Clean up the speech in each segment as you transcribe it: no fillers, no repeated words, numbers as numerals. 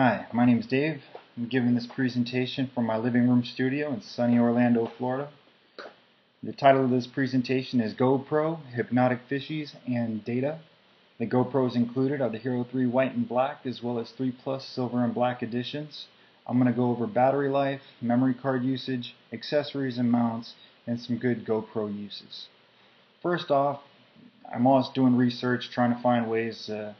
Hi, my name is Dave. I'm giving this presentation from my living room studio in sunny Orlando, Florida. The title of this presentation is GoPro, Hypnotic Fishies, and Data. The GoPros included are the Hero 3 White and Black, as well as 3 Plus Silver and Black editions. I'm going to go over battery life, memory card usage, accessories and mounts, and some good GoPro uses. First off, I'm always doing research, trying to find ways to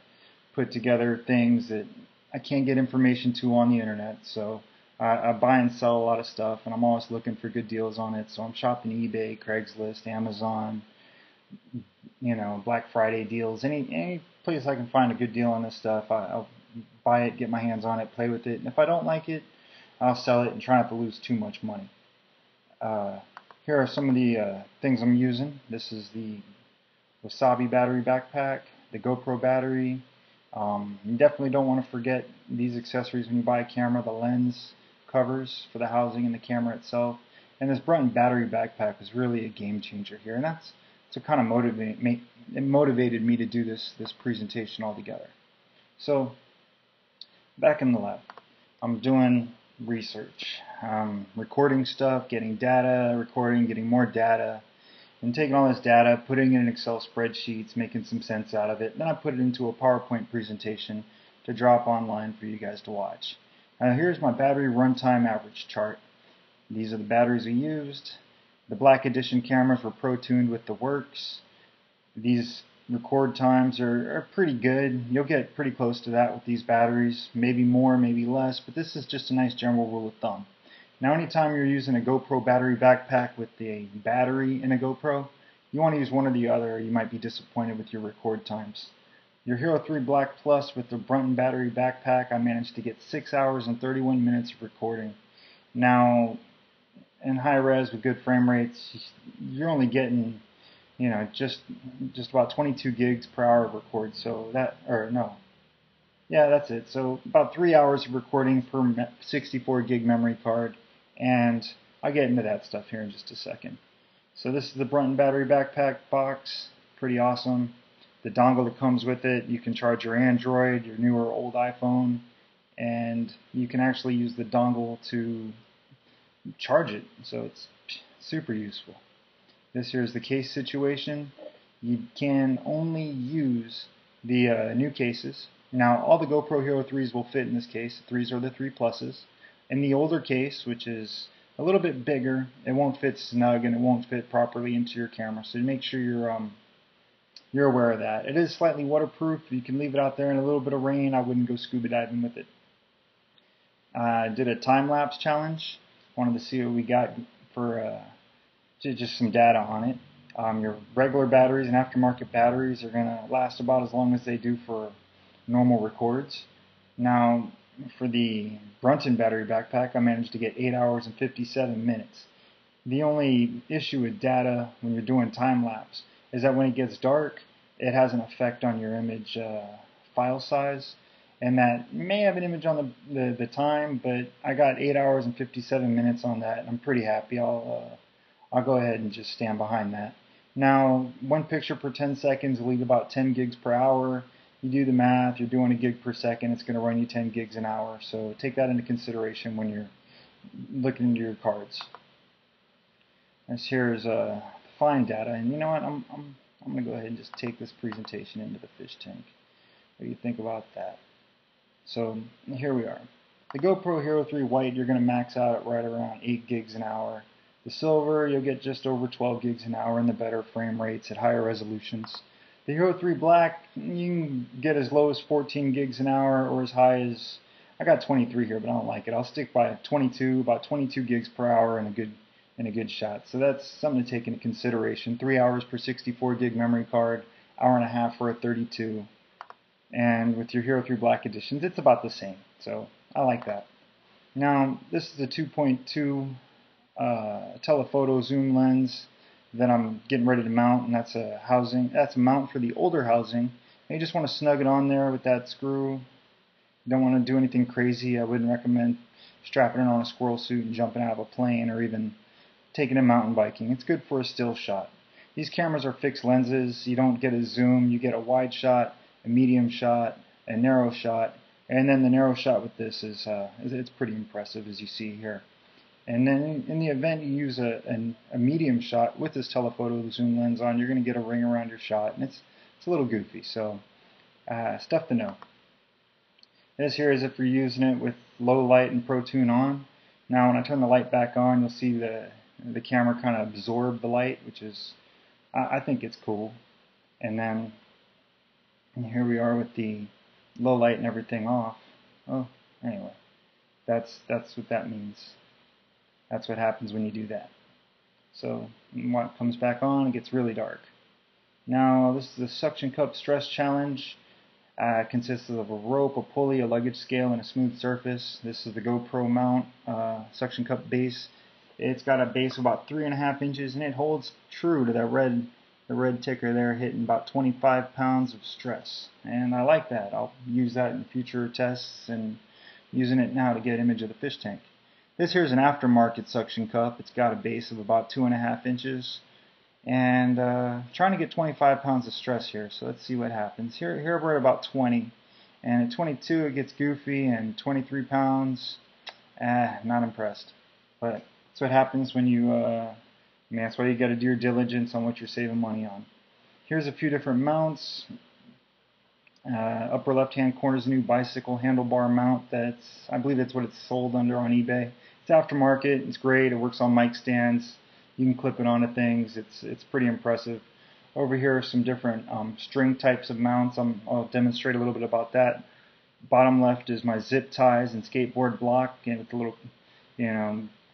put together things that I can't get information to on the internet, so I buy and sell a lot of stuff, and I'm always looking for good deals on it. So I'm shopping eBay, Craigslist, Amazon, Black Friday deals, any place I can find a good deal on this stuff. I'll buy it, get my hands on it, play with it, and if I don't like it, I'll sell it and try not to lose too much money. Here are some of the things I'm using. This is the Wasabi battery backpack, the GoPro battery. You definitely don't want to forget these accessories when you buy a camera: the lens covers for the housing and the camera itself. And this Brunton battery backpack is really a game changer here, and that's what kind of motivated me to do this presentation altogether. So back in the lab, I'm doing research, recording stuff, getting data, recording, getting more data, and taking all this data, putting it in Excel spreadsheets, making some sense out of it. Then I put it into a PowerPoint presentation to drop online for you guys to watch. Now here's my battery runtime average chart. These are the batteries we used. The Black Edition cameras were pro-tuned with the works. These record times are pretty good. You'll get pretty close to that with these batteries. Maybe more, maybe less, but this is just a nice general rule of thumb. Now anytime you're using a GoPro battery backpack with the battery in a GoPro, you want to use one or the other, or you might be disappointed with your record times. Your Hero 3 Black Plus with the Brunton battery backpack, I managed to get 6 hours and 31 minutes of recording. Now, in high res with good frame rates, you're only getting, just about 22 gigs per hour of record. So that's it. So about 3 hours of recording per 64 gig memory card. And I'll get into that stuff here in just a second. So this is the Brunton battery backpack box. Pretty awesome. The dongle that comes with it, you can charge your Android, your new or old iPhone, and you can actually use the dongle to charge it. So it's super useful. This here is the case situation. You can only use the new cases. Now all the GoPro Hero 3s will fit in this case. The 3s are the 3 Pluses. In the older case, which is a little bit bigger, it won't fit snug and it won't fit properly into your camera. So make sure you're aware of that. It is slightly waterproof. You can leave it out there in a little bit of rain. I wouldn't go scuba diving with it. I did a time-lapse challenge. Wanted to see what we got for just some data on it. Your regular batteries and aftermarket batteries are going to last about as long as they do for normal records. Now, for the Brunton battery backpack, I managed to get 8 hours and 57 minutes. The only issue with data when you're doing time-lapse is that when it gets dark, it has an effect on your image file size, and that may have an image on the time, but I got 8 hours and 57 minutes on that, and I'm pretty happy. I'll go ahead and just stand behind that. Now, 1 picture per 10 seconds will leave about 10 gigs per hour. You do the math, you're doing a gig per second, it's going to run you 10 gigs an hour. So take that into consideration when you're looking into your cards. This here is fine data, and you know what? I'm going to go ahead and just take this presentation into the fish tank. What do you think about that? So here we are. The GoPro Hero 3 White, you're going to max out at right around 8 gigs an hour. The Silver, you'll get just over 12 gigs an hour in the better frame rates at higher resolutions. The Hero 3 Black, you can get as low as 14 gigs an hour or as high as, I got 23 here, but I don't like it. I'll stick by 22, about 22 gigs per hour in a good shot. So that's something to take into consideration. 3 hours per 64 gig memory card, hour and a half for a 32. And with your Hero 3 Black editions, it's about the same. So I like that. Now, this is a 2.2 telephoto zoom lens that I'm getting ready to mount, and that's a mount for the older housing. And you just want to snug it on there with that screw. You don't want to do anything crazy. I wouldn't recommend strapping it on a squirrel suit and jumping out of a plane, or even taking it mountain biking. It's good for a still shot. These cameras are fixed lenses. You don't get a zoom. You get a wide shot, a medium shot, a narrow shot, And then the narrow shot with this is it's pretty impressive, as you see here. And then in the event you use a medium shot with this telephoto zoom lens on, you're going to get a ring around your shot, and it's a little goofy. So stuff to know. This here is if you're using it with low light and Pro Tune on. Now when I turn the light back on, you'll see the camera kind of absorb the light, which is, I think it's cool. And then here we are with the low light and everything off. Oh, anyway, that's what that means. That's what happens when you do that. So when it comes back on, it gets really dark. Now this is the suction cup stress challenge. Consists of a rope, a pulley, a luggage scale, and a smooth surface. This is the GoPro mount suction cup base. It's got a base of about 3.5 inches, and it holds true to that the red ticker there, hitting about 25 pounds of stress. And I like that. I'll use that in future tests and using it now to get an image of the fish tank. This here is an aftermarket suction cup. It's got a base of about 2.5 inches. And trying to get 25 pounds of stress here. So let's see what happens. Here we're at about 20. And at 22 it gets goofy, and 23 pounds, not impressed. But that's what happens when you, that's why you got to do your diligence on what you're saving money on. Here's a few different mounts. Upper left hand corner is a new bicycle handlebar mount. I believe that's what it's sold under on eBay. It's aftermarket. It's great. It works on mic stands. You can clip it onto things. It's pretty impressive. Over here are some different string types of mounts. I'll demonstrate a little bit about that. Bottom left is my zip ties and skateboard block, and with a little,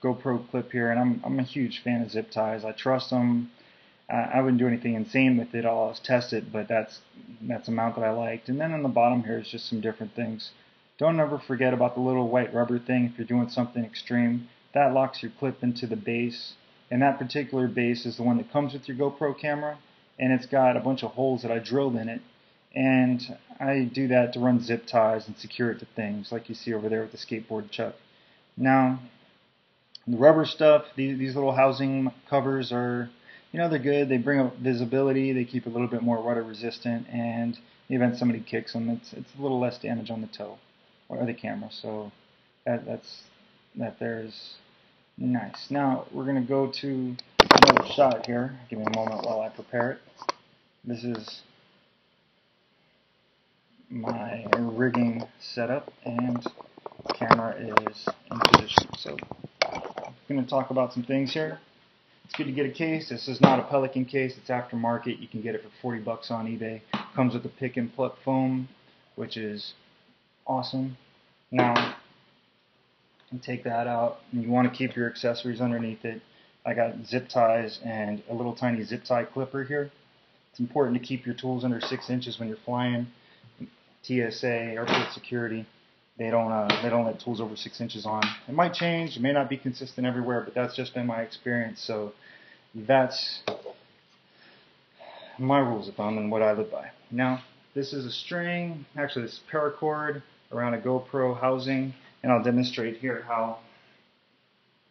GoPro clip here. And I'm a huge fan of zip ties. I trust them. I wouldn't do anything insane with it. I'll always test it, but that's a mount that I liked. And then on the bottom here is just some different things. Don't ever forget about the little white rubber thing if you're doing something extreme. That locks your clip into the base. And that particular base is the one that comes with your GoPro camera, and it's got a bunch of holes that I drilled in it. And I do that to run zip ties and secure it to things, like you see over there with the skateboard chuck. Now, the rubber stuff, these little housing covers are, they're good. They bring up visibility. They keep it a little bit more water resistant, and in the event somebody kicks them, it's a little less damage on the toe or the camera. So that there is nice. Now we're going to go to another shot here. Give me a moment while I prepare it. This is my rigging setup, and the camera is in position. So I'm going to talk about some things here. It's good to get a case. This is not a Pelican case. It's aftermarket. You can get it for $40 on eBay. Comes with a pick and pluck foam, which is awesome. Now, and take that out, and you want to keep your accessories underneath it. I got zip ties and a little tiny zip tie clipper here. It's important to keep your tools under 6 inches when you're flying. TSA, airport security, they don't let tools over 6 inches on. It might change, it may not be consistent everywhere, but that's just been my experience. So that's my rules of thumb and what I live by. Now, this is a string, actually this is paracord around a GoPro housing. And I'll demonstrate here how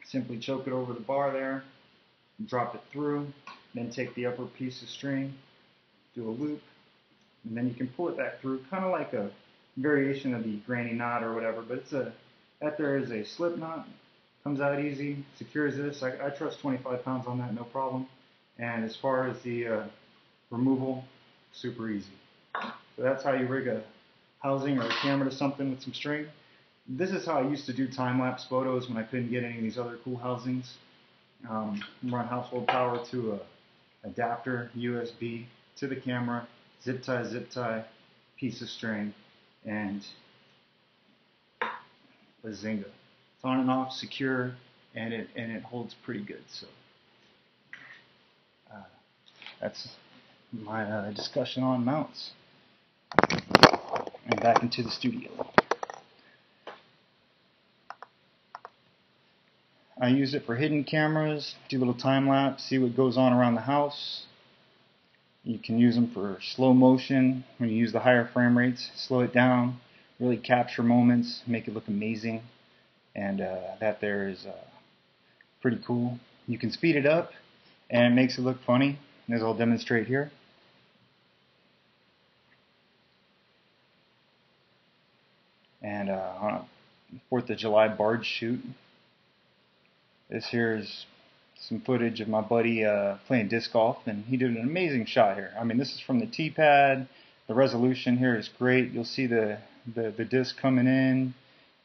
simply choke it over the bar there, drop it through, then take the upper piece of string, do a loop, and then you can pull it back through, kind of like a variation of the granny knot or whatever, but that there is a slip knot, comes out easy, secures this. I trust 25 pounds on that, no problem. And as far as the removal, super easy. So that's how you rig a housing or a camera to something with some string. This is how I used to do time-lapse photos when I couldn't get any of these other cool housings. Run household power to a adapter, USB, to the camera, zip tie, piece of string, and bazinga. It's on and off, secure, and it holds pretty good. So that's my discussion on mounts. And back into the studio. I use it for hidden cameras, do a little time lapse, see what goes on around the house. You can use them for slow motion. When you use the higher frame rates, slow it down, really capture moments, make it look amazing. And that there is pretty cool. You can speed it up, and it makes it look funny, as I'll demonstrate here. and on a 4th of July barge shoot. This here is some footage of my buddy playing disc golf, and he did an amazing shot here. I mean, this is from the tee pad. The resolution here is great. You'll see the disc coming in,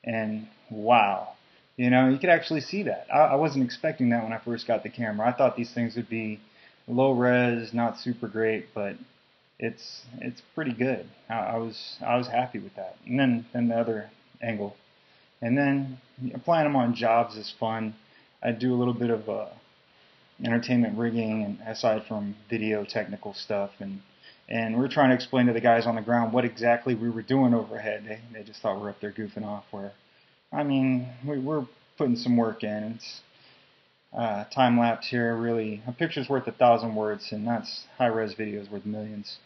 and wow. You know, you could actually see that. I wasn't expecting that when I first got the camera. I thought these things would be low res, not super great, but it's pretty good. I was happy with that. And then the other angle. And then applying them on jobs is fun. I do a little bit of entertainment rigging, and aside from video technical stuff, and we're trying to explain to the guys on the ground what exactly we were doing overhead. They just thought we're up there goofing off. Where, I mean, we're putting some work in. It's time lapse here. Really, a picture's worth 1,000 words, and that's high-res videos worth millions.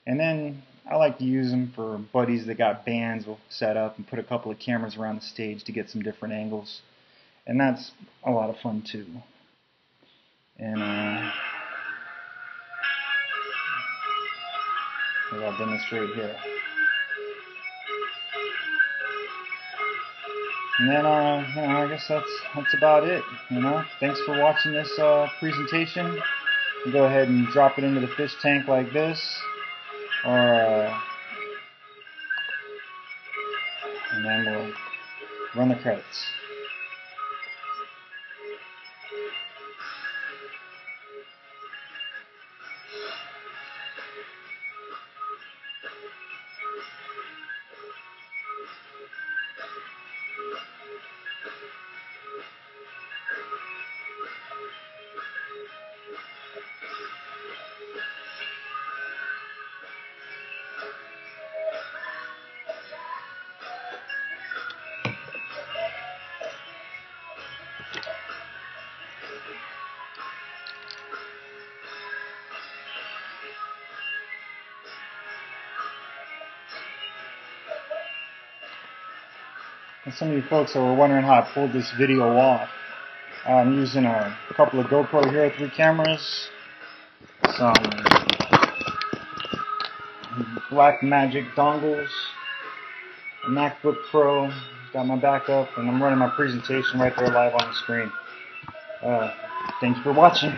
And then I like to use them for buddies that got bands. We'll set up and put a couple of cameras around the stage to get some different angles. And that's a lot of fun too. And I'll demonstrate here. And then, you know, I guess that's about it. You know, thanks for watching this presentation. You go ahead and drop it into the fish tank like this, or and then we'll run the credits. And some of you folks that were wondering how I pulled this video off, I'm using a couple of GoPro here, 3 cameras, some Black Magic dongles, a MacBook Pro, got my backup, and I'm running my presentation right there live on the screen. Thanks for watching.